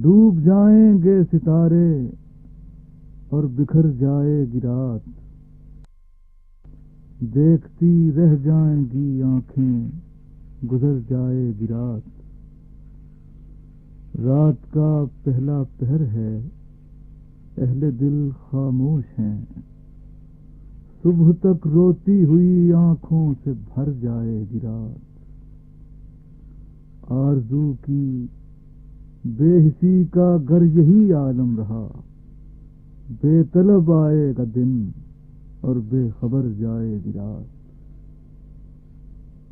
ڈوب جائیں گے ستارے اور بکھر جائے گی رات، دیکھتی رہ جائیں گی آنکھیں گزر جائے گی رات۔ رات کا پہلا پہر ہے، اہل دل خاموش ہیں، صبح تک روتی ہوئی آنکھوں سے بھر جائے گی رات۔ آرزو کی بے حسی کا گر یہی عالم رہا، بے طلب آئے گا دن اور بے خبر جائے گی رات۔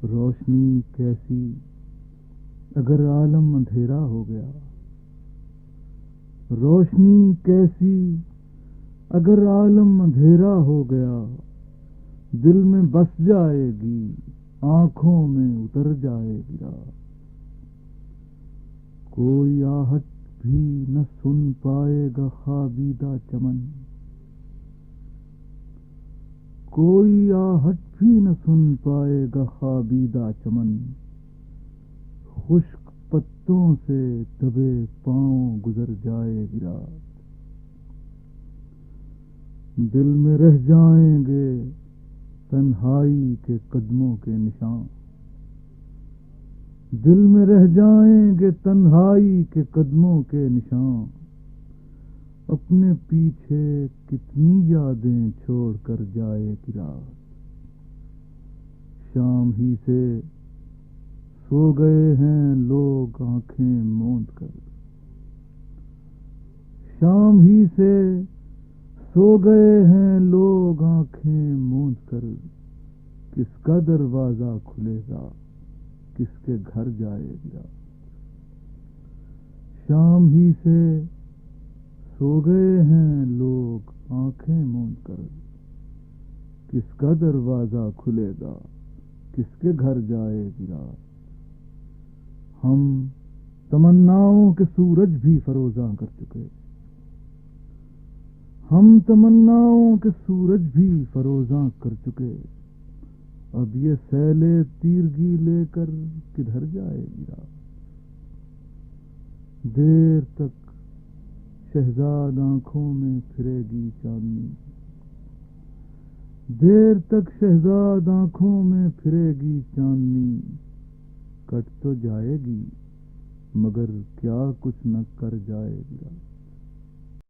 روشنی کیسی اگر عالم اندھیرا ہو گیا، روشنی کیسی اگر عالم اندھیرا ہو گیا، دل میں بس جائے گی آنکھوں میں اتر جائے گی رات۔ کوئی آہٹ بھی نہ سن پائے گا خوابیدہ چمن، کوئی آہٹ بھی نہ سن پائے گا خوابیدہ چمن، خشک پتوں سے دبے پاؤں گزر جائے گی رات۔ دل میں رہ جائیں گے تنہائی کے قدموں کے نشان، دل میں رہ جائیں گے تنہائی کے قدموں کے نشان، اپنے پیچھے کتنی یادیں چھوڑ کر جائے گی رات۔ شام ہی سے سو گئے ہیں لوگ آنکھیں موند کر، شام ہی سے سو گئے ہیں لوگ آنکھیں موند کر، کس کا دروازہ کھلے گا کس کے گھر جائے گی رات۔ شام ہی سے سو گئے ہیں لوگ آنکھیں موند کر، کس کا دروازہ کھلے گا کس کے گھر جائے گی رات۔ ہم تمناؤں کے سورج بھی فروزاں کر چکے، ہم تمناؤں کے سورج بھی فروزاں کر چکے، اب یہ سیل تیرگی لے کر کدھر جائے گی رات۔ دیر تک شہزاد آنکھوں میں پھرے گی چاندنی، دیر تک شہزاد آنکھوں میں پھرے گی چاندنی، کٹ تو جائے گی مگر کیا کچھ نہ کر جائے گی رات۔